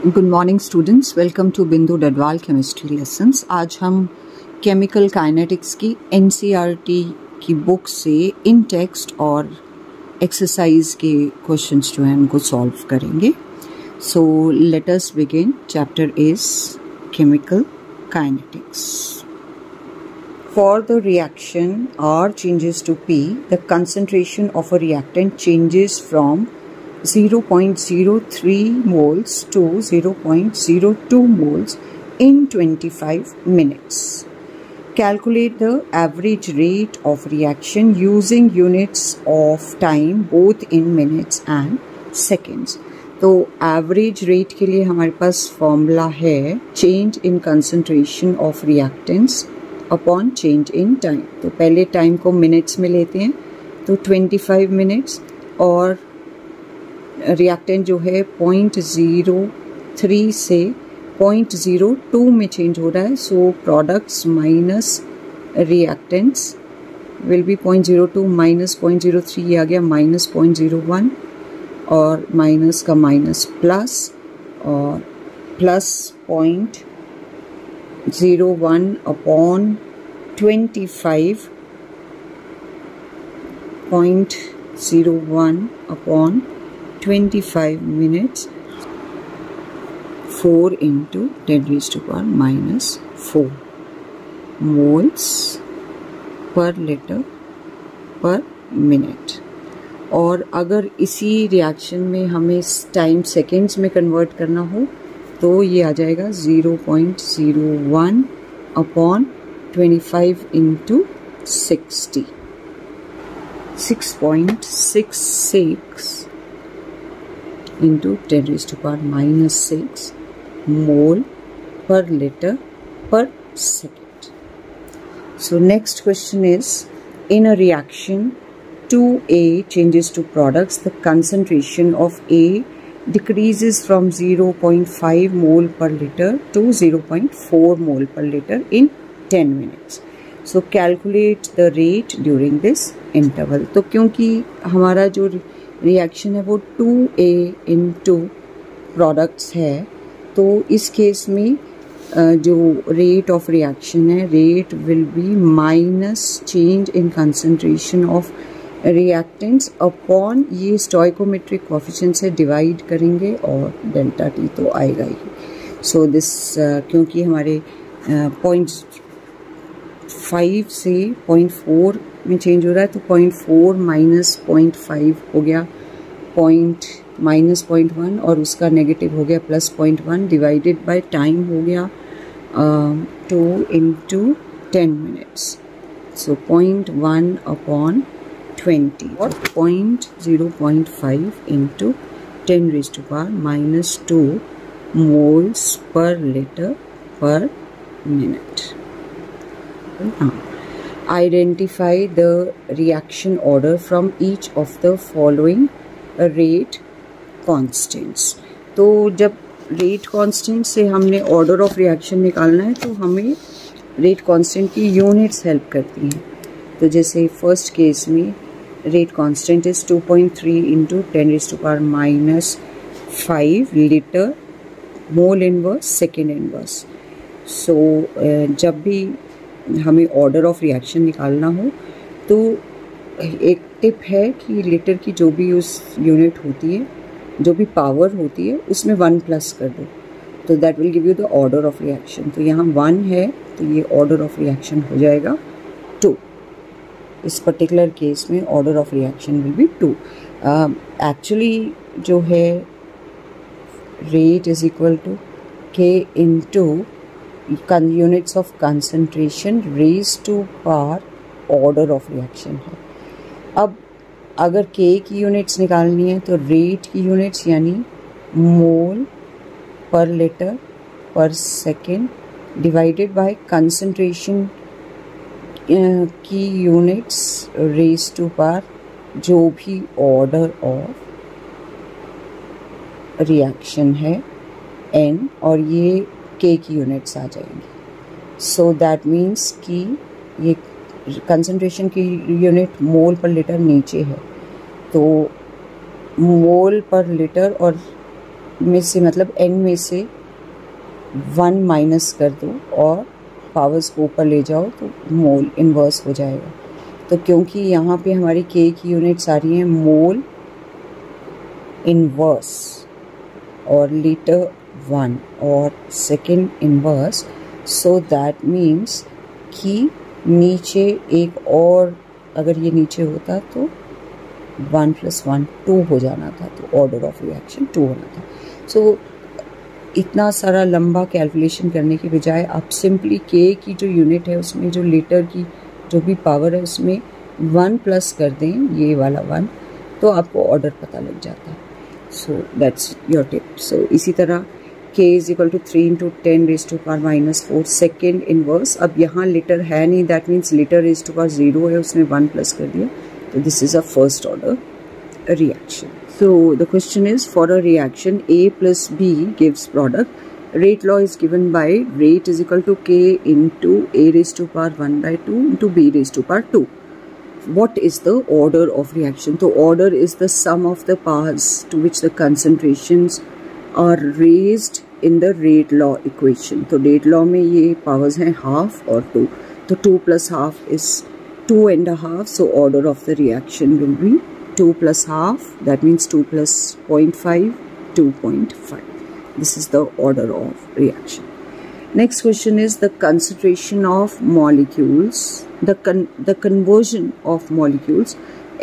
Good morning students, welcome to Bindu Dadwal chemistry lessons. आज हम chemical kinetics की एनसीईआरटी की बुक से इन टेक्स्ट और एक्सरसाइज के क्वेश्चंस जो हैं उनको सॉल्व करेंगे। So let us begin. Chapter is chemical kinetics. For the reaction R changes to P, the concentration of a reactant changes from 0.03 moles to 0.02 moles in 25 minutes. Calculate the average rate of reaction using units of time both in minutes and seconds. तो average rate के लिए हमारे पास formula है change in concentration of reactants upon change in time. तो पहले time को minutes में लेते हैं, तो 25 मिनट्स, और रिएक्टेंट जो है 0.03 से 0.02 में चेंज हो रहा है। So products minus reactants will be 0.02 minus 0.03, ये आ गया माइनस 0.01, और माइनस का माइनस प्लस, और plus 0.01 upon 25, 0.01 upon 25 minutes, 4 into 10⁻⁻4 moles पर लीटर पर मिनट। और अगर इसी रिएक्शन में हमें टाइम सेकेंड्स में कन्वर्ट करना हो तो ये आ जाएगा 0.01 अपॉन 25 into 60, 6.66 into 10⁻⁻6 मोल पर लीटर पर second. So next question is, in a reaction 2A changes to products, the concentration of A decreases from 0.5 mole per liter to 0.4 mole per liter in 10 minutes. So calculate the rate during this interval. तो क्योंकि हमारा जो reaction है वो 2A into products है, तो इस case में जो रेट ऑफ रिएक्शन है, rate will be minus change in concentration of reactants upon ये स्टोइकोमेट्रिक कोएफिशिएंट से डिवाइड करेंगे और डेल्टा टी तो आएगा ही। सो दिस क्योंकि हमारे 0.5 से 0.4 में चेंज हो रहा है, तो 0.4 माइनस 0.5 हो गया -0.1, और उसका नेगेटिव हो गया +0.1, डिवाइडेड बाय टाइम हो गया 2 into 10 मिनट्स। सो 0.1 अपॉन 20 और 0.05 into 10⁻⁻2 moles per liter per minute. Identify the reaction order from each of the following rate constants. तो जब रेट कांस्टेंट से हमने ऑर्डर ऑफ रिएक्शन निकालना है तो हमें रेट कांस्टेंट की यूनिट्स हेल्प करती हैं। तो जैसे फर्स्ट केस में rate constant is 2.3 into 10⁻⁻5 litre mole inverse second inverse. So जब भी हमें ऑर्डर ऑफ रिएक्शन निकालना हो तो एक टिप है कि लीटर की जो भी उस यूनिट होती है, जो भी पावर होती है, उसमें 1 प्लस कर दो, तो that will give you the order of reaction. तो यहाँ 1 है तो ये ऑर्डर ऑफ रिएक्शन हो जाएगा 2। इस पर्टिकुलर केस में order of reaction will be 2। Actually जो है rate is equal to K into units of concentration raise to power order of reaction है। अब अगर K की यूनिट्स निकालनी है तो रेट की यूनिट्स यानी मोल पर लीटर पर सेकेंड डिवाइडेड बाय कंसंट्रेशन की यूनिट्स रेज टू पावर जो भी ऑर्डर ऑफ रिएक्शन है n, और ये K की यूनिट्स आ जाएंगी। सो दैट मीन्स कि ये कंसंट्रेशन की यूनिट मोल पर लीटर नीचे है, तो मोल पर लीटर और में से मतलब n में से 1 माइनस कर दो और पावर्स को ऊपर ले जाओ तो मोल इन्वर्स हो जाएगा। तो क्योंकि यहाँ पे हमारी k की यूनिट्स आ रही हैं मोल इन्वर्स और लीटर 1 और second inverse, so that means कि नीचे एक और अगर ये नीचे होता तो 1 + 1 2 हो जाना था, तो ऑर्डर ऑफ रिएक्शन 2 होना था। सो इतना सारा लंबा कैलकुलेशन करने की बजाय आप सिंपली k की जो यूनिट है उसमें जो लीटर की जो भी पावर है उसमें 1 प्लस कर दें, ये वाला 1, तो आपको ऑर्डर पता लग जाता है। So that's your tip. So इसी तरह k = 3 × 10⁻⁻⁴ सेकेंड इनवर्स। अब यहाँ लीटर है नहीं, दैट मीन्स लीटर (0) है, उसने 1 प्लस कर दिया, तो this is a first order reaction. So the question is, for a reaction A plus B gives product, rate law is given by rate = K into A⁻⁴ into B⁴ 2. What is the order of reaction? So order is the sum of the powers to which the concentrations are raised in the rate law equation. तो rate law में ये powers हैं half और 2. तो 2 + half is 2.5. So order of the reaction will be 2 + half, that means 2 + 0.5, 2.5. This is the order of reaction. Next question is the concentration of molecules, the conversion of molecules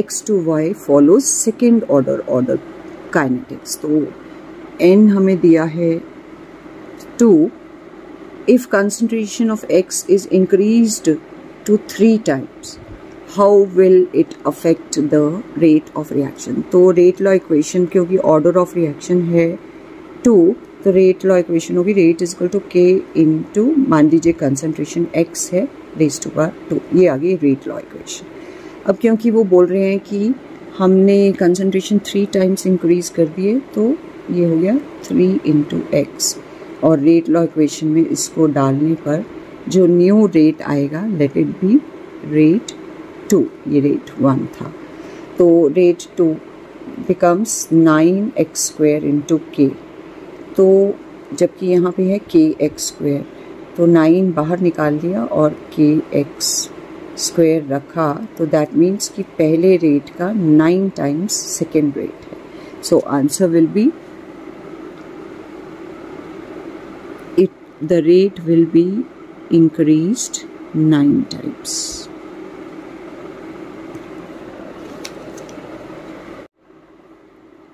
X to Y follows second order kinetics. तो N हमें दिया है 2. If concentration of X is increased to 3 times, how will it affect the rate of reaction? तो rate law equation, क्योंकि order of reaction है 2, तो rate law equation होगी rate = K into, मान लीजिए concentration X है (2), ये आ गई rate law equation। अब क्योंकि वो बोल रहे हैं कि हमने concentration 3 times increase कर दिए, तो ये हो गया 3 × X, और rate law equation में इसको डालने पर जो न्यू रेट आएगा, let it be rate 2, ये रेट 1 था, तो rate 2 becomes 9x² into k। तो जबकि यहाँ पे है kx², तो 9 बाहर निकाल दिया और kx² रखा, तो दैट मीन्स कि पहले रेट का 9 टाइम्स सेकेंड रेट है। So answer will be, the rate will be increased 9 times.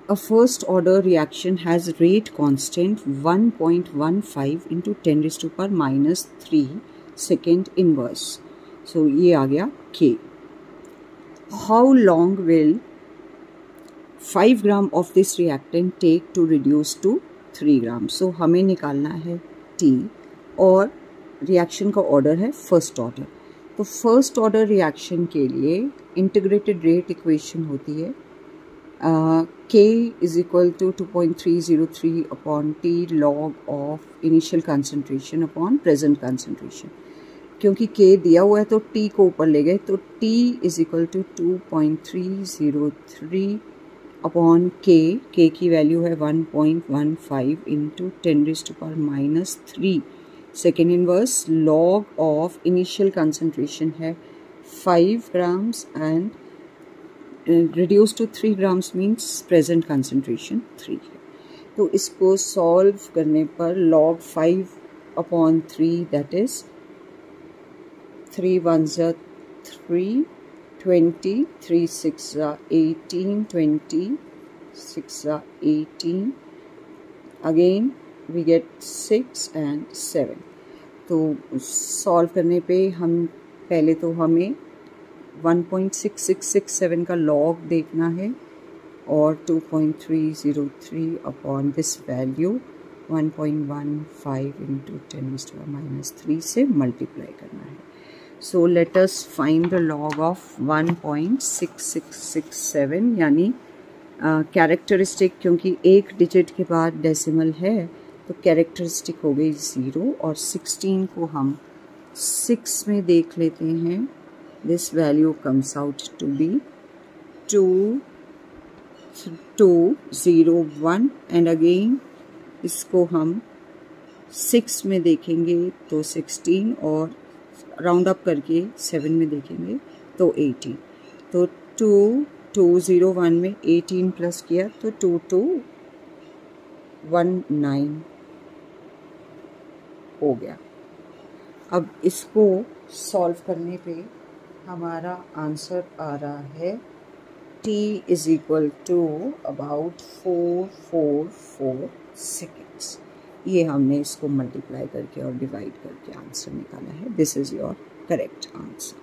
A first order reaction has rate constant 1.15 into 10⁻⁻³ second inverse. So ये आ गया K. How long will 5 gram of this reactant take to reduce to 3 gram? So हमें निकालना है T और reaction का order है first order. तो फर्स्ट ऑर्डर रिएक्शन के लिए इंटीग्रेटेड रेट इक्वेशन होती है K = 2.303 upon T log of initial concentration upon present concentration। क्योंकि K दिया हुआ है तो T को ऊपर ले गए, तो T = 2.303 अपॉन K की वैल्यू है 1.15 into 10⁻³ second inverse, log of initial concentration है 5 grams and reduced to 3 grams means present concentration 3 है। तो इसको सॉल्व करने पर log 5/3 that is 3 1s are 3, 20, 3 6 are 18, 20 6 are 18, again we get 6 and 7। तो solve करने पे हम पहले तो हमें 1.6667 का लॉग देखना है और 2.303 अपॉन दिस वैल्यू 1.15 इंटू 10⁻³ से मल्टीप्लाई करना है। सो let us find the log of 1.6667, यानी कैरेक्टरिस्टिक, क्योंकि एक डिजिट के बाद डेसिमल है तो कैरेक्टरिस्टिक हो गई 0, और 16 को हम 6 में देख लेते हैं। This value comes out to be 2 201 and again इसको हम 6 में देखेंगे तो 16 और राउंड अप करके 7 में देखेंगे तो 18। तो 201 में 18 प्लस किया तो 2219 हो गया। अब इसको सॉल्व करने पे हमारा आंसर आ रहा है t is equal to about 444 seconds. ये हमने इसको मल्टीप्लाई करके और डिवाइड करके आंसर निकाला है। This is your correct answer.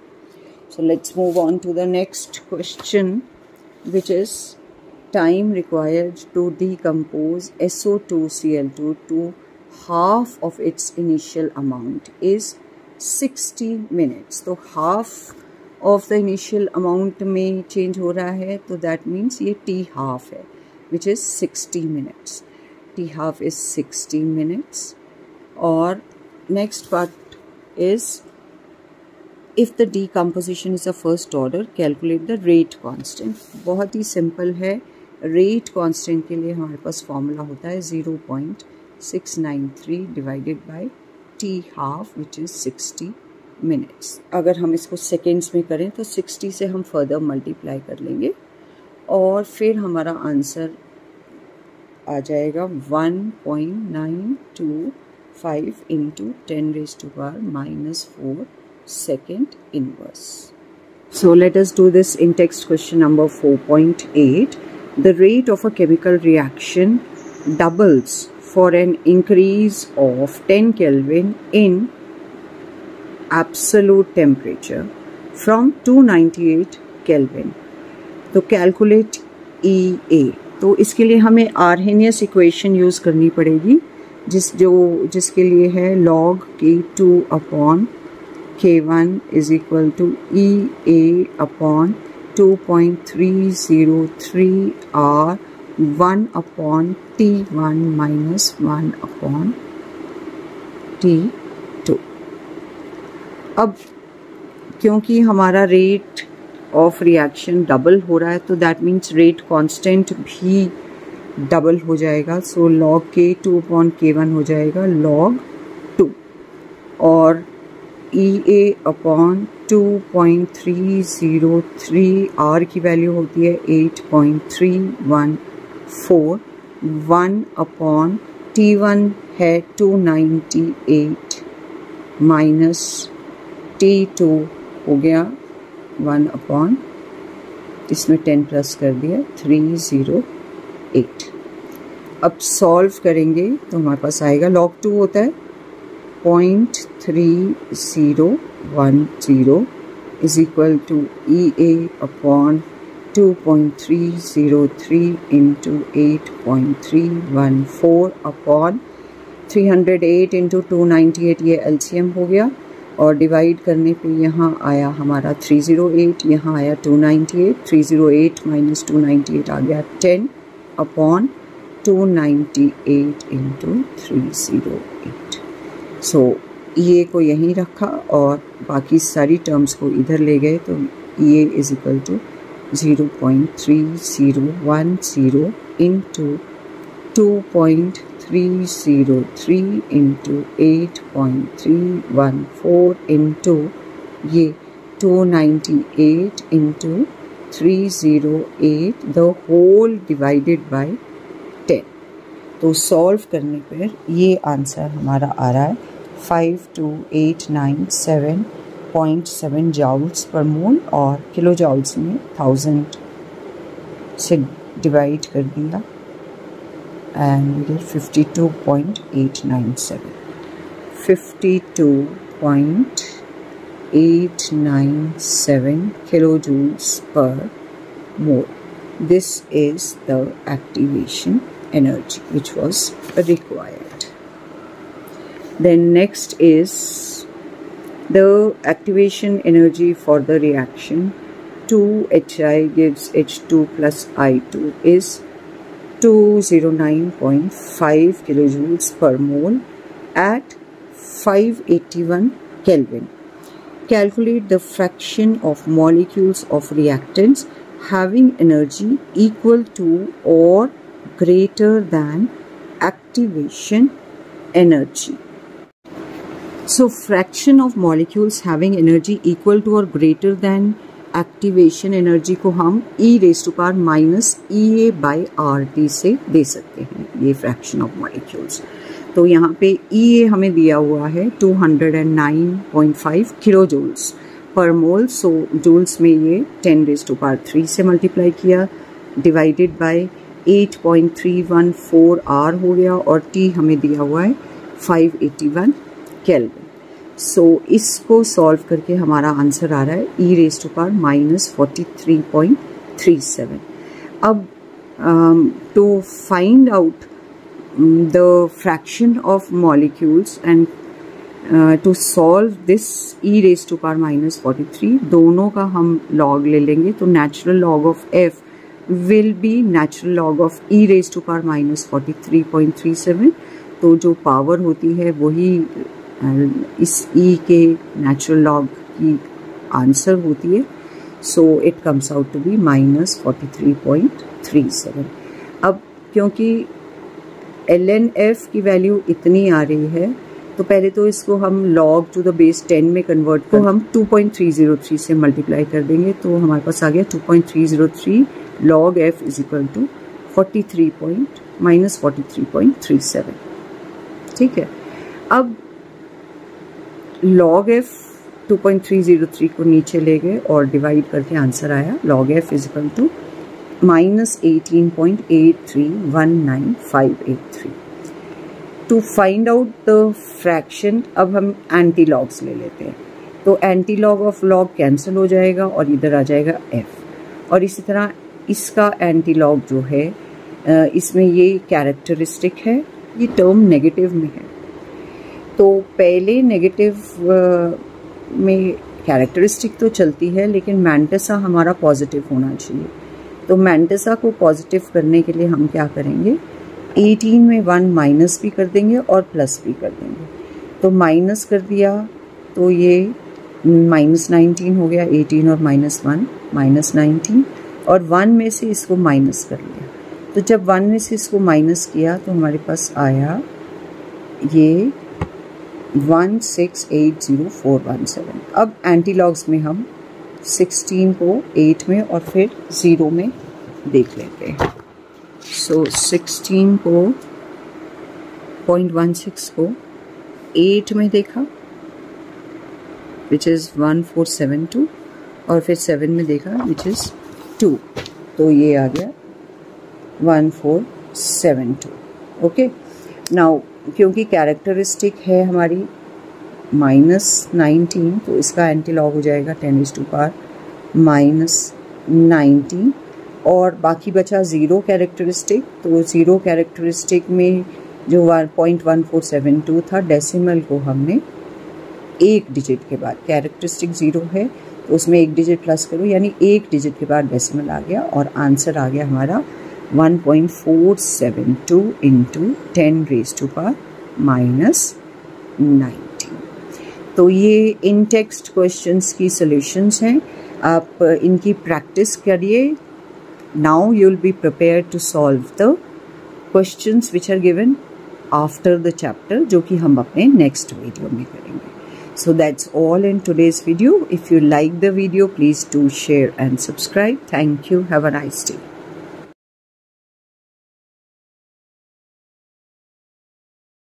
So let's move on to the next question which is time required to decompose SO2Cl2 to half of its initial amount is 60 minutes। तो half of the initial amount में change हो रहा है तो that means ये T half है which is 60 minutes। T half is 60 minutes। और next part is if the decomposition is a first order calculate the rate constant। बहुत ही simple है। rate constant के लिए हमारे पास formula होता है 0.693 divided by T half which is 60 minutes। अगर हम इसको seconds में करें तो 60 से हम further multiply कर लेंगे और फिर हमारा आंसर आ जाएगा 1.925 into 10⁻⁻⁴ second inverse। So let us do this in text question number 4.8। The rate of a chemical reaction doubles for an increase of 10 Kelvin in absolute temperature from 298 Kelvin। तो calculate EA। तो इसके लिए हमें Arrhenius equation use करनी पड़ेगी जिसके लिए है log K2 upon K1 is equal to EA upon 2.303 R 1 upon T1 minus 1 upon T2। अब क्योंकि हमारा रेट ऑफ रिएक्शन डबल हो रहा है तो दैट मीन्स रेट कांस्टेंट भी डबल हो जाएगा। सो log K2 upon K1 हो जाएगा log 2 और EA upon 2.303 R की वैल्यू होती है 8.314। 1 upon T1 है 298 माइनस T2 हो गया 1 upon इसमें 10 प्लस कर दिया 308। अब सॉल्व करेंगे तो हमारे पास आएगा log 2 होता है 0.3010 is equal to EA upon 2.303 into 8.314 upon 308 into 298 ये LCM हो गया और डिवाइड करने पे यहाँ आया हमारा 308, यहाँ आया 298, 308 माइनस 298 आ गया 10 अपॉन 298 इंटू 308। सो ये को यहीं रखा और बाकी सारी टर्म्स को इधर ले गए तो ये is equal to 0.3010 into 2.303 into 8.314 into ये 298 into 308 the whole divided by 10। तो सॉल्व करने पर ये आंसर हमारा आ रहा है 52897.7 जाउल्स पर मोल और किलो जाउल्स में 1000 से डिवाइड कर दिया and we get 52.897 kilo joules per mole. This is the activation energy which was required. Then next is the activation energy for the reaction 2HI gives H2 plus I2 is 209.5 kilojoules per mole at 581 Kelvin. Calculate the fraction of molecules of reactants having energy equal to or greater than activation energy. So fraction of molecules having energy equal to or greater than activation energy को हम e⁻⁻ से दे सकते हैं, ये fraction of molecules. तो यहाँ पे E हमें दिया हुआ है 209.5 किलो जूल्स पर मोल। सो जूल्स में ये 10⁻³ से मल्टीप्लाई किया, डिवाइडेड बाय 8.314 आर हो गया, और T हमें दिया हुआ है 581 केल्विन। सो इसको सॉल्व करके हमारा आंसर आ रहा है e⁻⁻43.37। अब to find out the fraction of molecules and to solve this e⁻⁻43, दोनों का हम लॉग ले लेंगे। तो natural log of f will be natural log of e⁻⁻43.37। तो जो पावर होती है वही इस E के नेचुरल लॉग की आंसर होती है। So it comes out to be -43.37। अब क्योंकि ln f की वैल्यू इतनी आ रही है, तो पहले तो इसको हम लॉग टू द बेस 10 में कन्वर्ट को हम 2.303 से मल्टीप्लाई कर देंगे। तो हमारे पास आ गया 2.303 log f is equal to -43.37। ठीक है, अब log f 2.303 को नीचे ले गए और डिवाइड करके आंसर आया log f is equal to -18.8319583। To find out the fraction अब हम एंटी लॉग्स ले लेते हैं। तो anti log of log cancel हो जाएगा और इधर आ जाएगा f, और इसी तरह इसका एंटी लॉग जो है इसमें ये कैरेक्टरिस्टिक है, ये टर्म नेगेटिव में है। तो पहले नेगेटिव में कैरेक्टरिस्टिक तो चलती है, लेकिन मैंटेसा हमारा पॉजिटिव होना चाहिए। तो मैंटेसा को पॉजिटिव करने के लिए हम क्या करेंगे, 18 में 1 माइनस भी कर देंगे और प्लस भी कर देंगे। तो माइनस कर दिया तो ये -19 हो गया, 18 और -1 -19, और 1 में से इसको माइनस कर लिया। तो जब 1 में से इसको माइनस किया तो हमारे पास आया ये 1680417। अब एंटीलॉग्स में हम 16 को 8 में और फिर 0 में देख लेते हैं। सो 16 को 0.16 को 8 में देखा विच इज़ 1472, और फिर 7 में देखा विच इज़ 2, तो ये आ गया 1472। ओके, नाउ क्योंकि कैरेक्टरिस्टिक है हमारी -19, तो इसका एंटीलॉग हो जाएगा 10⁻⁻19, और बाकी बचा 0 कैरेक्टरिस्टिक। तो 0 कैरेक्टरिस्टिक में जो 0.1472 था, डेसिमल को हमने एक डिजिट के बाद, कैरेक्टरिस्टिक 0 है तो उसमें एक डिजिट प्लस करो, यानी एक डिजिट के बाद डेसिमल आ गया, और आंसर आ गया हमारा 1.472 इंटू 10⁻⁻19। तो ये इन टेक्स्ट क्वेश्चंस की सॉल्यूशंस हैं, आप इनकी प्रैक्टिस करिए। Now you will be prepared to solve the questions which are given after the chapter, जो कि हम अपने नेक्स्ट वीडियो में करेंगे। So that's all in today's video. If you like the video, please do share and subscribe. Thank you. Have a nice day.